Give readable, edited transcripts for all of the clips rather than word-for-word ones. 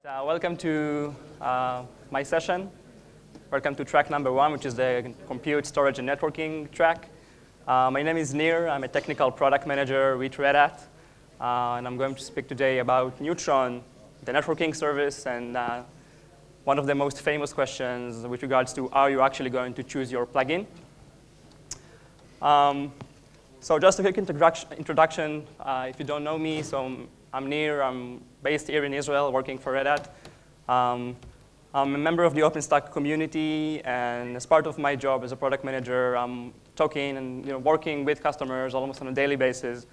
Welcome to my session. Welcome to track number 1, which is the compute, storage, and networking track. My name is Nir. I'm a technical product manager with Red Hat. And I'm going to speak today about Neutron, the networking service, and one of the most famous questions with regards to how you're actually going to choose your plugin. So just a quick introduction. If you don't know me, so I'm Nir. I'm based here in Israel, working for Red Hat. I'm a member of the OpenStack community, and as part of my job as a product manager, I'm talking and working with customers almost on a daily basis,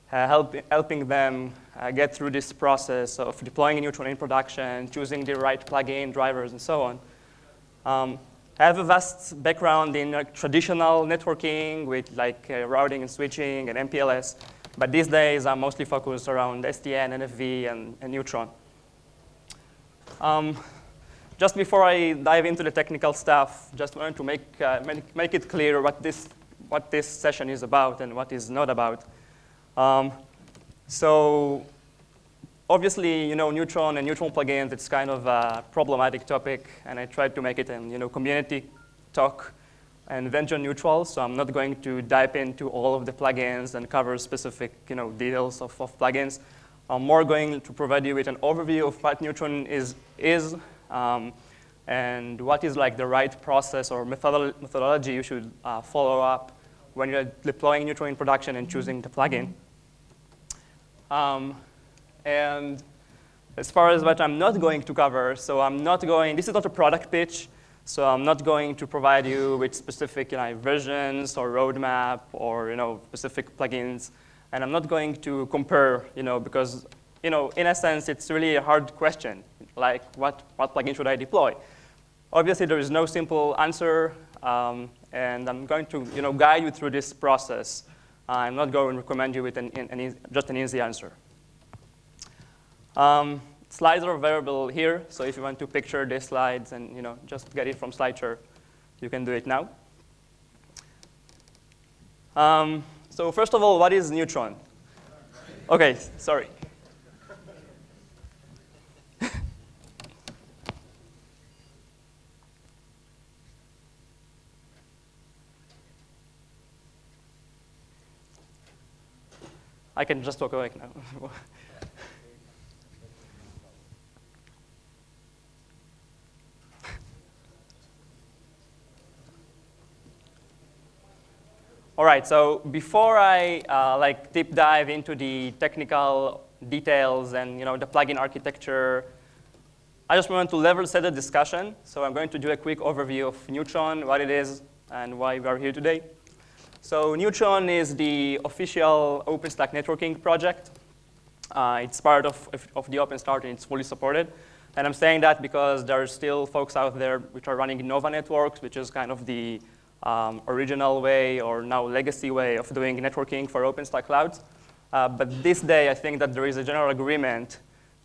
helping them get through this process of deploying Neutron in production, choosing the right plugin, drivers, and so on. I have a vast background in traditional networking with routing and switching and MPLS. But these days, I'm mostly focused around SDN, NFV, and Neutron. Just before I dive into the technical stuff, just wanted to make it clear what this session is about and what is not about. So obviously, Neutron and Neutron plugins, it's kind of a problematic topic, and I tried to make it a community talk and vendor neutral, so I'm not going to dive into all of the plugins and cover specific details of plugins. I'm more going to provide you with an overview of what Neutron is and what is the right process or methodology you should follow up when you're deploying Neutron in production and choosing the plugin. And as far as what I'm not going to cover, so this is not a product pitch, so I'm not going to provide you with specific versions or roadmap or specific plugins, and I'm not going to compare, because in a sense it's really a hard question, like what plugin should I deploy? Obviously there is no simple answer, and I'm going to guide you through this process. I'm not going to recommend you with just an easy answer. Slides are available here, so if you want to picture the slides and just get it from SlideShare, you can do it now. So first of all, what is Neutron? Okay, sorry. I can just walk away now. All right, so before I deep dive into the technical details and the plugin architecture, I just want to level set the discussion. So I'm going to do a quick overview of Neutron, what it is, and why we are here today. So Neutron is the official OpenStack networking project. It's part of the OpenStack, and it's fully supported. And I'm saying that because there are still folks out there which are running Nova networks, which is kind of the original way or now legacy way of doing networking for OpenStack clouds. But this day, I think that there is a general agreement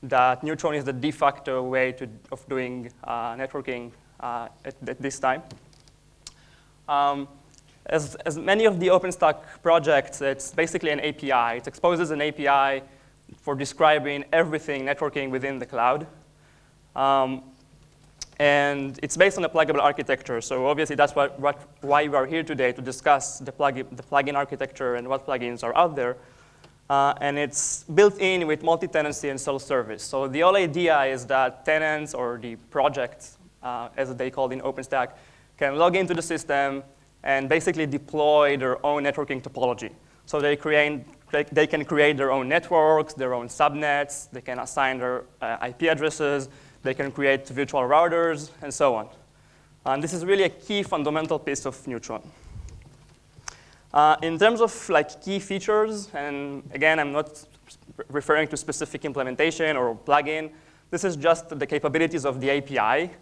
that Neutron is the de facto way of doing networking at this time. As many of the OpenStack projects, it's basically an API. It exposes an API for describing everything networking within the cloud. And it's based on a pluggable architecture. So obviously, that's why we are here today, to discuss the plugin architecture and what plugins are out there. And it's built in with multi-tenancy and self-service. So the whole idea is that tenants or the projects, as they call it in OpenStack, can log into the system and basically deploy their own networking topology. So they can create their own networks, their own subnets. They can assign their IP addresses. They can create virtual routers, and so on. And this is really a key fundamental piece of Neutron. In terms of key features, and again, I'm not referring to specific implementation or plugin. This is just the capabilities of the API.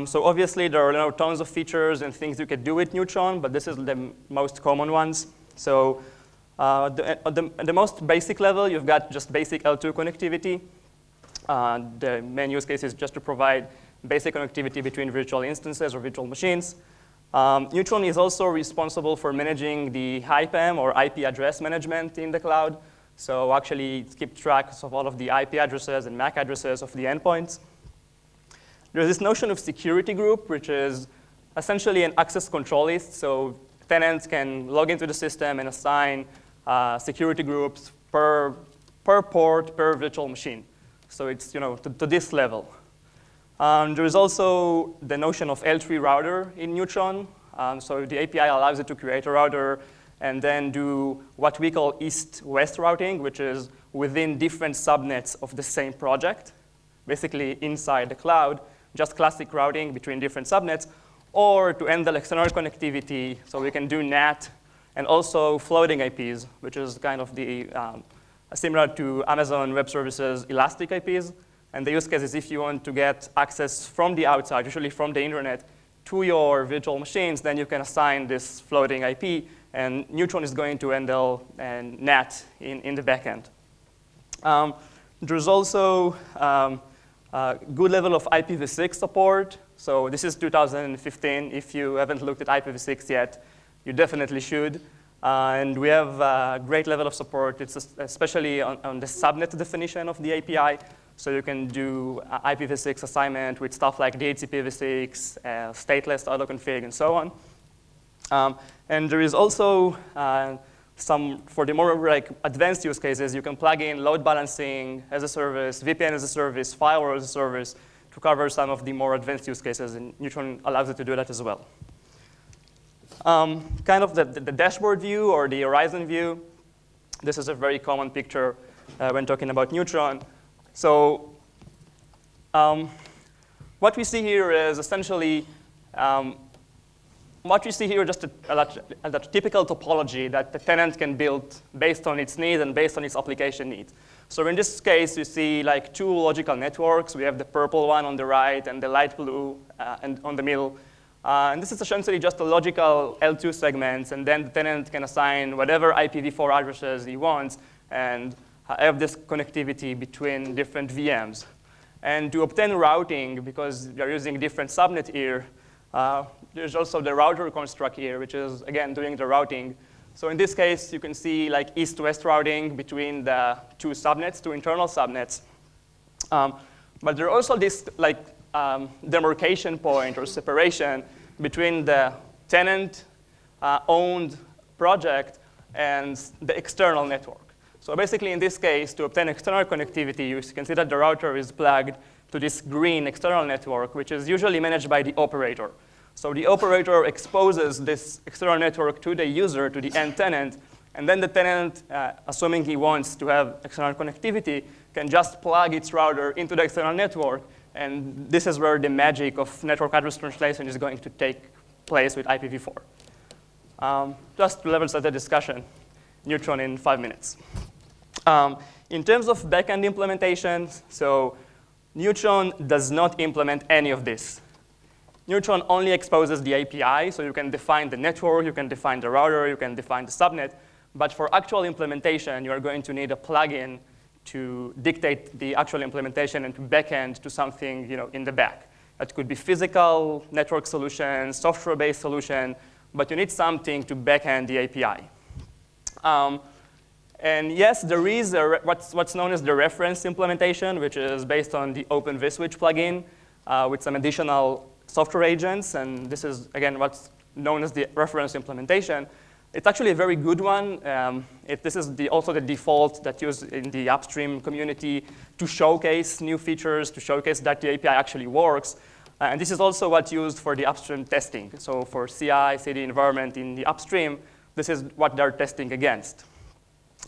So obviously, there are tons of features and things you can do with Neutron, but this is the most common ones. So at the most basic level, you've got just basic L2 connectivity. The main use case is just to provide basic connectivity between virtual instances or virtual machines. Neutron is also responsible for managing the IPAM or IP address management in the cloud. So actually keep track of all of the IP addresses and MAC addresses of the endpoints. There's this notion of security group, which is essentially an access control list. So tenants can log into the system and assign security groups per port, per virtual machine. So it's to this level. There is also the notion of L3 router in Neutron. So the API allows you to create a router and then do what we call east-west routing, which is within different subnets of the same project, basically inside the cloud, just classic routing between different subnets, or to handle external connectivity, so we can do NAT, and also floating IPs, which is kind of the similar to Amazon Web Services elastic IPs. And the use case is if you want to get access from the outside, usually from the internet, to your virtual machines, then you can assign this floating IP, and Neutron is going to handle NAT in the backend. There's also a good level of IPv6 support. So this is 2015. If you haven't looked at IPv6 yet, you definitely should. And we have a great level of support. It's especially on the subnet definition of the API. So you can do IPv6 assignment with stuff like DHCPv6, stateless autoconfig, and so on. And there is also for the more advanced use cases, you can plug in load balancing as a service, VPN as a service, firewall as a service to cover some of the more advanced use cases. And Neutron allows you to do that as well. Kind of the dashboard view or the horizon view. This is a very common picture when talking about Neutron. So what we see here is essentially just a typical topology that the tenant can build based on its needs and based on its application needs. So in this case, you see like two logical networks. We have the purple one on the right and the light blue and on the middle. And this is essentially just a logical L2 segments, and then the tenant can assign whatever IPv4 addresses he wants and have this connectivity between different VMs. And to obtain routing, because we are using different subnet here, there's also the router construct here, which is, again, doing the routing. So in this case, you can see like east-west routing between the two subnets, two internal subnets. But there are also this demarcation point or separation between the tenant-owned project and the external network. So basically, in this case, to obtain external connectivity, you can see that the router is plugged to this green external network, which is usually managed by the operator. So the operator exposes this external network to the user, to the end tenant, and then the tenant, assuming he wants to have external connectivity, can just plug its router into the external network. And this is where the magic of network address translation is going to take place with IPv4. Just to level set the discussion, Neutron in 5 minutes. In terms of backend implementation, so Neutron does not implement any of this. Neutron only exposes the API, so you can define the network, you can define the router, you can define the subnet. But for actual implementation, you are going to need a plugin to dictate the actual implementation and to backend to something in the back. That could be physical network solution, software-based solution, but you need something to backend the API. And yes, there is what's known as the reference implementation, which is based on the OpenVSwitch plugin with some additional software agents. And this is, again, what's known as the reference implementation. It's actually a very good one. This is also the default that's used in the upstream community to showcase new features, to showcase that the API actually works. And this is also what's used for the upstream testing. So for CI, CD environment in the upstream, this is what they're testing against.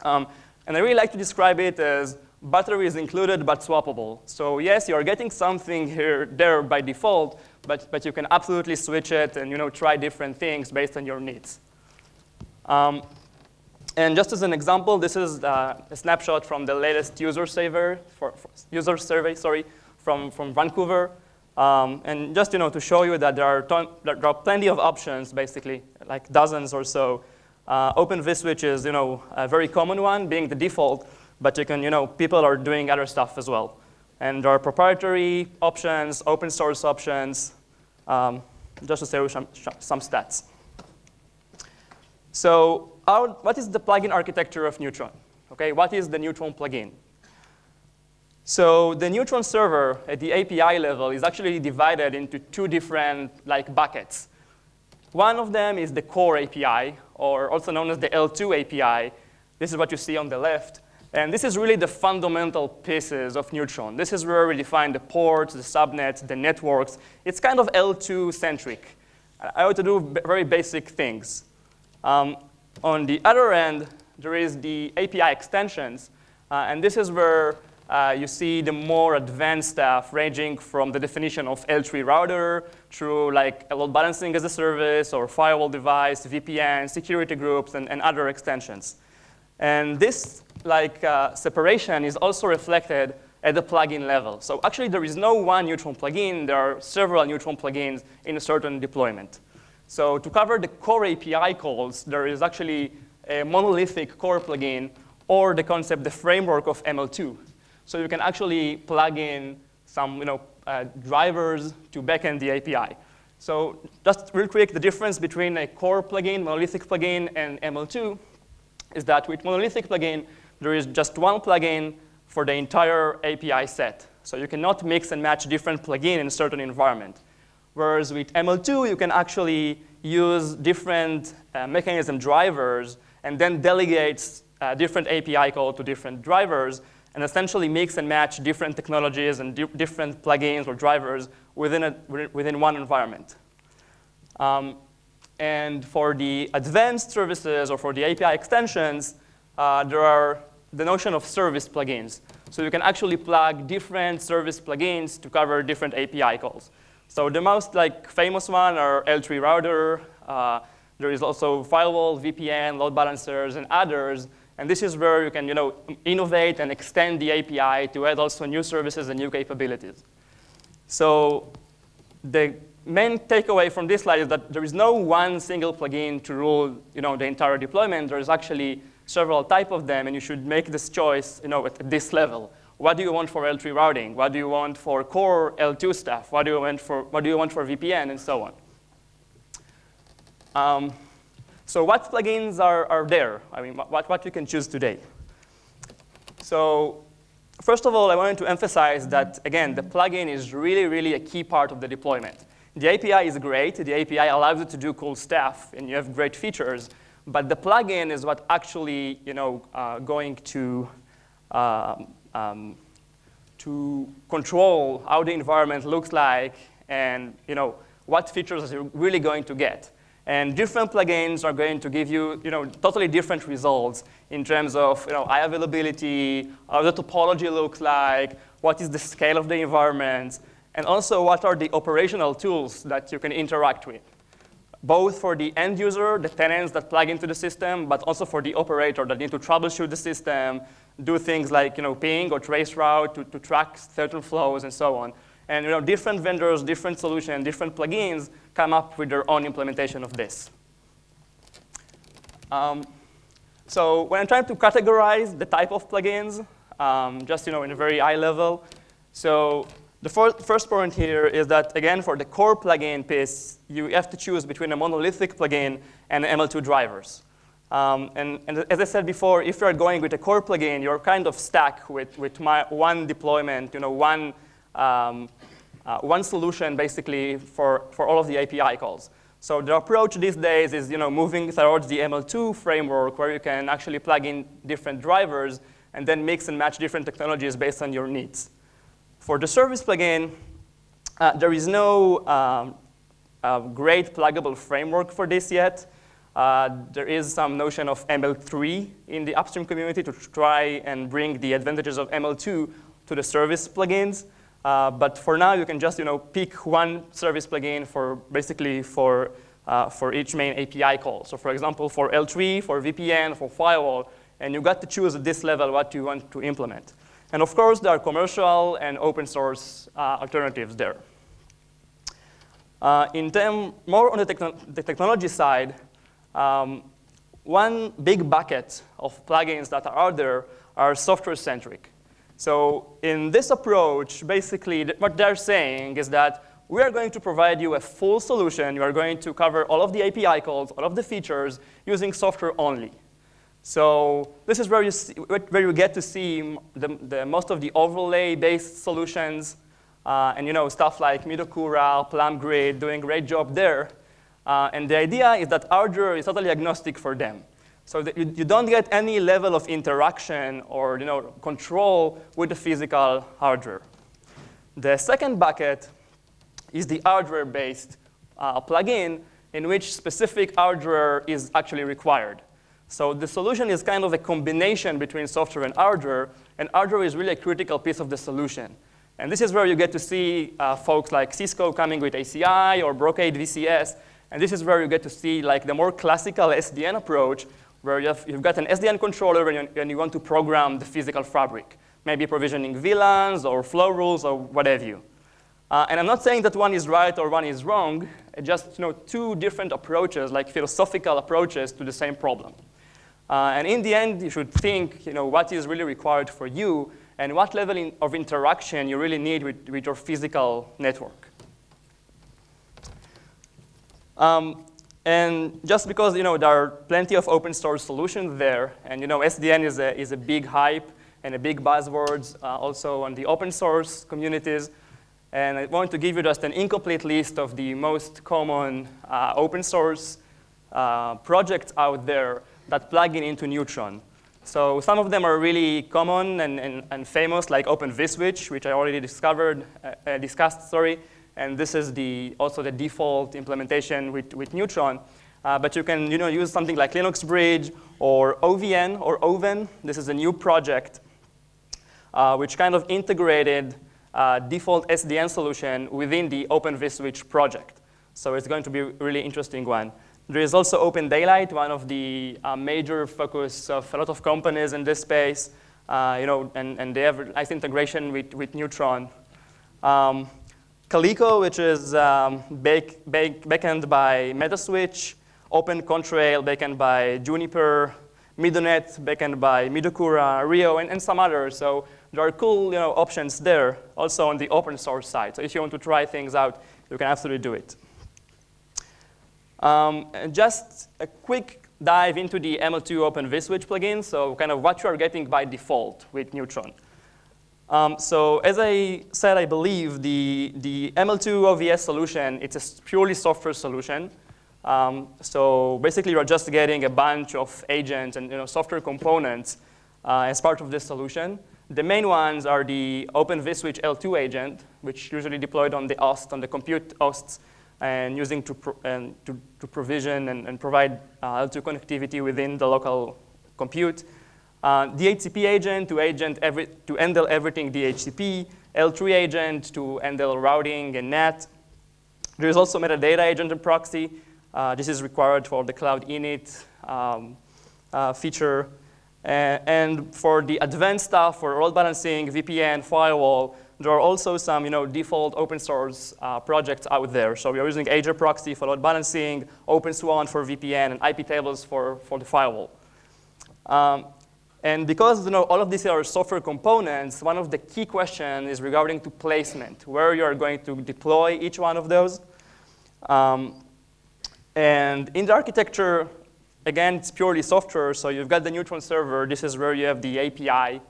And I really like to describe it as battery is included but swappable. So yes, you're getting something there by default, but you can absolutely switch it and try different things based on your needs. And just as an example, this is a snapshot from the latest user survey from Vancouver. And just to show you that there are plenty of options, basically, like dozens or so. OpenVSwitch is a very common one, being the default, but you can people are doing other stuff as well. And there are proprietary options, open source options, just to say some stats. So what is the plugin architecture of Neutron? Okay, what is the Neutron plugin? So the Neutron server at the API level is actually divided into two different buckets. One of them is the core API, or also known as the L2 API. This is what you see on the left. And this is really the fundamental pieces of Neutron. This is where we define the ports, the subnets, the networks. It's kind of L2-centric. I want to do very basic things. On the other end, there is the API extensions. And this is where you see the more advanced stuff, ranging from the definition of L3 router through a load balancing as a service or firewall device, VPN, security groups, and other extensions. And this separation is also reflected at the plugin level. So actually, there is no one Neutron plugin. There are several Neutron plugins in a certain deployment. So to cover the core API calls, there is actually a monolithic core plugin, or the concept, the framework of ML2. So you can actually plug in some drivers to backend the API. So just real quick, the difference between a core plugin, monolithic plugin, and ML2 is that with monolithic plugin, there is just one plugin for the entire API set. So you cannot mix and match different plugins in a certain environment. Whereas with ML2, you can actually use different mechanism drivers and then delegate different API call to different drivers, and essentially mix and match different technologies and different plugins or drivers within one environment. And for the advanced services or for the API extensions, there are the notion of service plugins. So you can actually plug different service plugins to cover different API calls. So the most famous one are L3 router. There is also firewall, VPN, load balancers, and others. And this is where you can innovate and extend the API to add also new services and new capabilities. So the main takeaway from this slide is that there is no one single plugin to rule the entire deployment. There is actually several types of them, and you should make this choice at this level. What do you want for L3 routing? What do you want for core L2 stuff? What do you want for VPN, and so on? So what plugins are there? I mean, what you can choose today? So first of all, I wanted to emphasize that, again, the plugin is really, really a key part of the deployment. The API is great. The API allows you to do cool stuff, and you have great features. But the plugin is what actually going to control how the environment looks like and what features you're really going to get. And different plugins are going to give you totally different results in terms of high availability, how the topology looks like, what is the scale of the environment, and also what are the operational tools that you can interact with, both for the end user, the tenants that plug into the system, but also for the operator that need to troubleshoot the system, do things like ping or trace route to track certain flows and so on. And different vendors, different solutions, different plugins come up with their own implementation of this. So when I'm trying to categorize the type of plugins, just in a very high level, so the first point here is that, again, for the core plugin piece, you have to choose between a monolithic plugin and ML2 drivers. And as I said before, if you're going with a core plugin, you're kind of stuck with one deployment, one solution basically for all of the API calls. So the approach these days is moving towards the ML2 framework, where you can actually plug in different drivers and then mix and match different technologies based on your needs. For the service plugin, there is no great pluggable framework for this yet. There is some notion of ML3 in the upstream community to try and bring the advantages of ML2 to the service plugins. But for now, you can just pick one service plugin for each main API call. So for example, for L3, for VPN, for firewall, and you got to choose at this level what you want to implement. And of course, there are commercial and open source alternatives there. More on the technology side, one big bucket of plugins that are out there are software-centric. So in this approach, basically, what they're saying is that we are going to provide you a full solution. You are going to cover all of the API calls, all of the features, using software only. So this is where you get to see the most of the overlay-based solutions, and stuff like Midokura, PlumGrid, doing a great job there. And the idea is that hardware is totally agnostic for them. So that you don't get any level of interaction or control with the physical hardware. The second bucket is the hardware-based plugin in which specific hardware is actually required. So the solution is kind of a combination between software and hardware is really a critical piece of the solution. And this is where you get to see folks like Cisco coming with ACI or Brocade VCS, and this is where you get to see like the more classical SDN approach, where you've got an SDN controller and you want to program the physical fabric, maybe provisioning VLANs or flow rules or what have you. And I'm not saying that one is right or one is wrong, just two different approaches, like philosophical approaches to the same problem. And in the end, you should think what is really required for you and what level of interaction you really need with your physical network. And just because there are plenty of open source solutions there, and SDN is a big hype and a big buzzwords also on the open source communities. And I want to give you just an incomplete list of the most common open source projects out there that plug into Neutron. So some of them are really common and famous, like OpenVSwitch, which I already discussed. And this is also the default implementation with Neutron. But you can use something like Linux Bridge or OVN or Oven. This is a new project which kind of integrated default SDN solution within the OpenVSwitch project. So it's going to be a really interesting one. There is also OpenDaylight, one of the major focus of a lot of companies in this space, and they have nice integration with Neutron. Calico, which is backend by Metaswitch, OpenContrail, backend by Juniper, Midonet, backend by Midokura, Rio, and some others. So there are cool options there, also on the open source side. So if you want to try things out, you can absolutely do it. And just a quick dive into the ML2 OpenVSwitch plugin, so kind of what you are getting by default with Neutron. So as I said, I believe the ML2 OVS solution, it's a purely software solution. So basically, you're just getting a bunch of agents and software components as part of this solution. The main ones are the OpenVSwitch L2 agent, which usually deployed on the host, on the compute hosts, and using to provision and provide L2 connectivity within the local compute. DHCP agent to handle everything DHCP, L3 agent to handle routing and NAT. There is also metadata agent and proxy. This is required for the cloud init feature. And for the advanced stuff, for load balancing, VPN, firewall, there are also some default open source projects out there. So we are using Azure Proxy for load balancing, OpenSwan for VPN, and IP tables for the firewall. And because all of these are software components, one of the key questions is regarding to placement, where you are going to deploy each one of those. And in the architecture, again, it's purely software. So you've got the Neutron server. This is where you have the API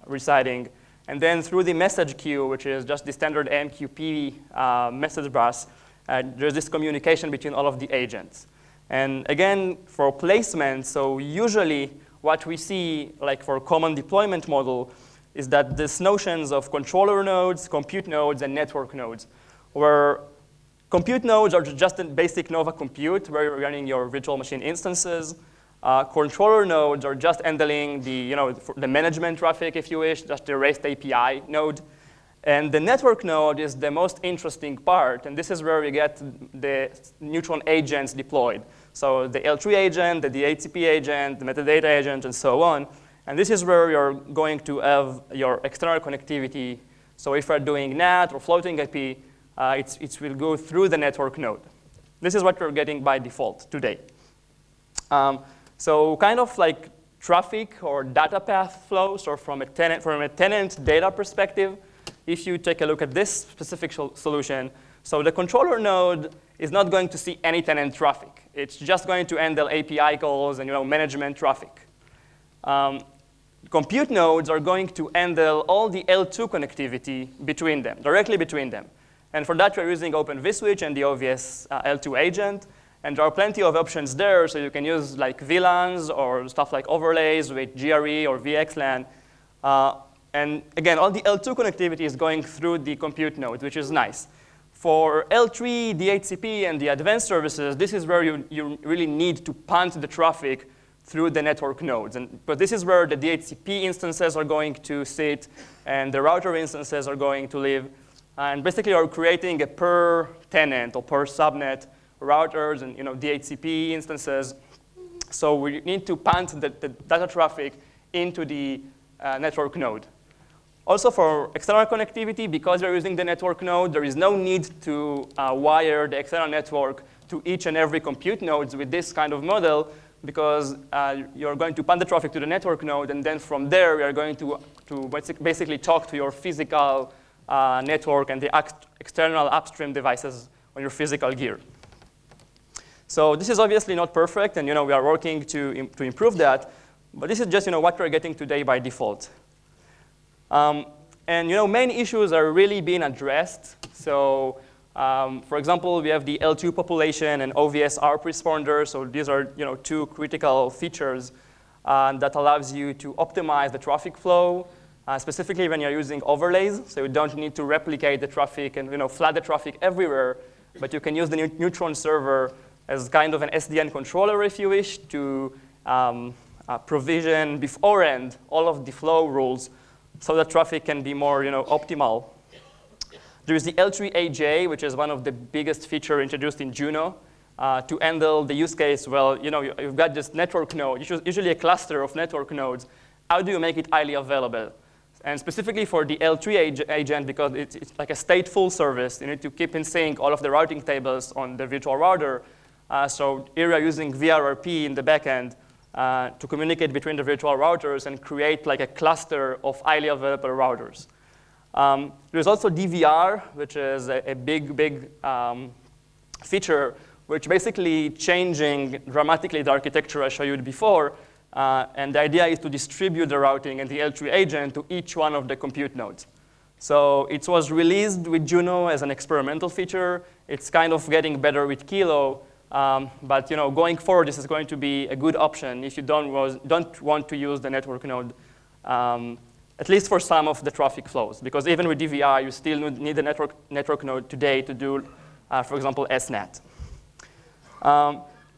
residing. And then through the message queue, which is just the standard AMQP message bus, there's this communication between all of the agents. And again, for placement, so usually what we see, like for common deployment model, is that these notions of controller nodes, compute nodes, and network nodes, where compute nodes are just a basic Nova compute, where you're running your virtual machine instances. Controller nodes are just handling the management traffic, if you wish, just the REST API node. And the network node is the most interesting part, and this is where we get the Neutron agents deployed. So the L3 agent, the DHCP agent, the metadata agent, and so on. And this is where you're going to have your external connectivity. So if you're doing NAT or floating IP, it will go through the network node. This is what we're getting by default today. So kind of like traffic or data path flows, or from a tenant data perspective, if you take a look at this specific solution, so the controller node is not going to see any tenant traffic. It's just going to handle API calls and management traffic. Compute nodes are going to handle all the L2 connectivity between them, directly between them. And for that, we're using Open vSwitch and the obvious L2 agent. And there are plenty of options there, so you can use like VLANs or stuff like overlays with GRE or VXLAN. And again, all the L2 connectivity is going through the compute node, which is nice. For L3, DHCP, and the advanced services, this is where you really need to punt the traffic through the network nodes. But this is where the DHCP instances are going to sit, and the router instances are going to live. And basically, you're creating a per tenant or per subnet routers and DHCP instances. So we need to punt the data traffic into the network node. Also for external connectivity, because you're using the network node, there is no need to wire the external network to each and every compute nodes with this kind of model, because you're going to punt the traffic to the network node, and then from there, we are going to basically talk to your physical network and the external upstream devices on your physical gear. So this is obviously not perfect, and we are working to improve that. But this is just what we're getting today by default. And main issues are really being addressed. So for example, we have the L2 population and OVS ARP responder. So these are two critical features that allows you to optimize the traffic flow, specifically when you're using overlays. So you don't need to replicate the traffic and flood the traffic everywhere, but you can use the Neutron server as kind of an SDN controller, if you wish, to provision beforehand all of the flow rules so that traffic can be more optimal. There is the L3 AJ, which is one of the biggest features introduced in Juno to handle the use case. Well, you've got this network node, usually a cluster of network nodes. How do you make it highly available? And specifically for the L3 agent, because it's like a stateful service, you need to keep in sync all of the routing tables on the virtual router. So here we're using VRRP in the backend to communicate between the virtual routers and create like a cluster of highly available routers. There's also DVR, which is a big feature, which basically changing dramatically the architecture I showed you before. And the idea is to distribute the routing and the L3 agent to each one of the compute nodes. So it was released with Juno as an experimental feature. It's kind of getting better with Kilo. But going forward, this is going to be a good option if you don't want to use the network node, at least for some of the traffic flows. Because even with DVR, you still need the network node today to do, for example, SNAT.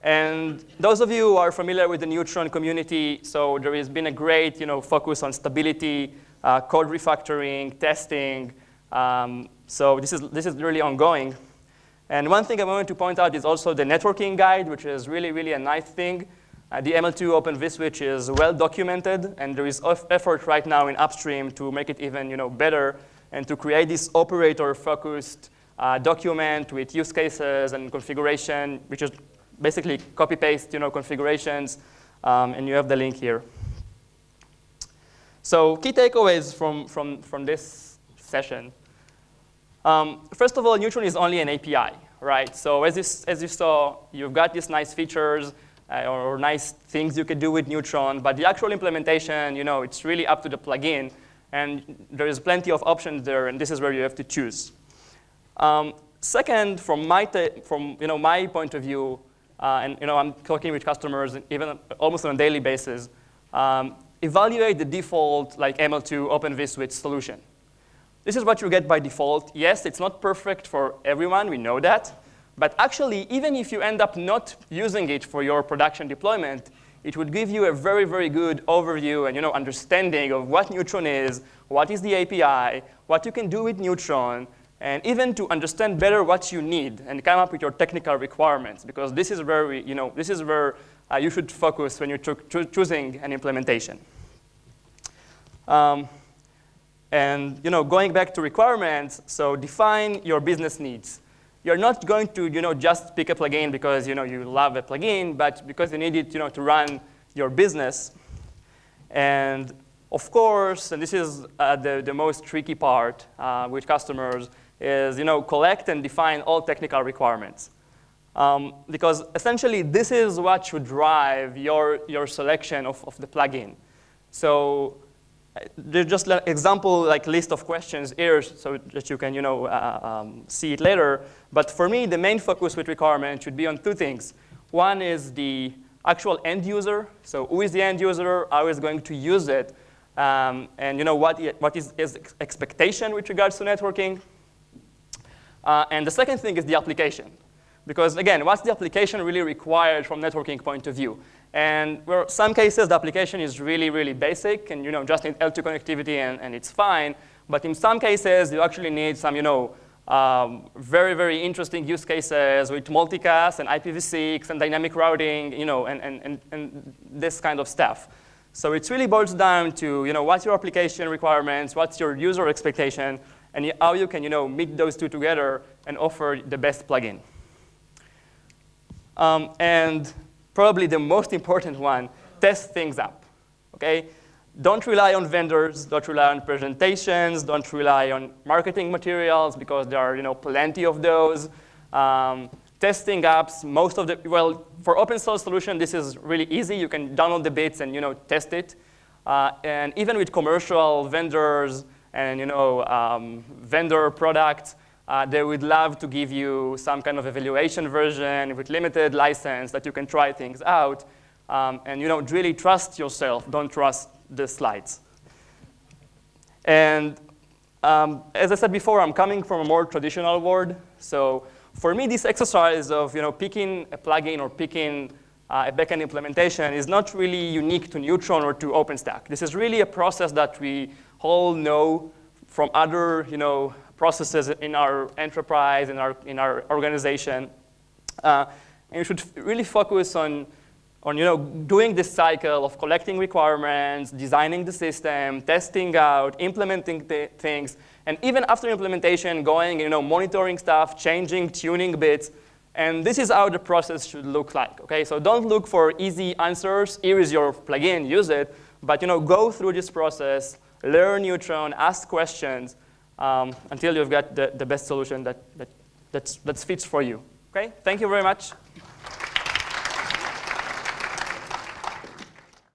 And those of you who are familiar with the Neutron community, so there has been a great focus on stability, code refactoring, testing. So this is really ongoing. And one thing I wanted to point out is also the networking guide, which is really a nice thing. The ML2 Open vSwitch is well documented, and there is effort right now in upstream to make it even better and to create this operator-focused document with use cases and configuration, which is basically copy-paste configurations, and you have the link here. So key takeaways from this session. First of all, Neutron is only an API, right? So as you saw, you've got these nice features or nice things you can do with Neutron, but the actual implementation, it's really up to the plugin, and there is plenty of options there, and this is where you have to choose. Second, from my point of view, and I'm talking with customers even almost on a daily basis, evaluate the default like ML2 Open vSwitch solution. This is what you get by default. Yes, it's not perfect for everyone, we know that. But actually, even if you end up not using it for your production deployment, it would give you a very good overview and understanding of what Neutron is, what is the API, what you can do with Neutron, and even to understand better what you need and come up with your technical requirements, because this is where you should focus when you're choosing an implementation. And going back to requirements, so define your business needs. You're not going to just pick a plugin because you love a plugin, but because you need it to run your business. And of course, and this is the most tricky part with customers, is collect and define all technical requirements. Because essentially, this is what should drive your selection of the plugin. So there's just an example like list of questions here so that you can see it later. But for me, the main focus with requirement should be on two things. One is the actual end user. So who is the end user? How is going to use it? And what is his expectation with regards to networking? And the second thing is the application. Because again, what's the application really required from networking point of view? And where some cases the application is really, really basic and just need L2 connectivity and it's fine. But in some cases, you actually need some very, very interesting use cases with multicast and IPv6 and dynamic routing, and this kind of stuff. So it really boils down to what's your application requirements, what's your user expectation, and how you can meet those two together and offer the best plugin. And probably the most important one, test things up, okay? Don't rely on vendors, don't rely on presentations, don't rely on marketing materials because there are plenty of those. Testing apps, most of the, well, for open source solution, this is really easy. You can download the bits and test it. And even with commercial vendors and vendor products, they would love to give you some kind of evaluation version with limited license that you can try things out. And really trust yourself, don't trust the slides. And as I said before, I'm coming from a more traditional world. So for me, this exercise of picking a plugin or picking a backend implementation is not really unique to Neutron or to OpenStack. This is really a process that we all know from other processes in our enterprise, in our organization. And you should really focus on doing this cycle of collecting requirements, designing the system, testing out, implementing things, and even after implementation, going monitoring stuff, changing, tuning bits. And this is how the process should look like, okay? So don't look for easy answers. Here is your plugin, use it. But go through this process, learn Neutron, ask questions until you've got the best solution that fits for you, okay? Thank you very much.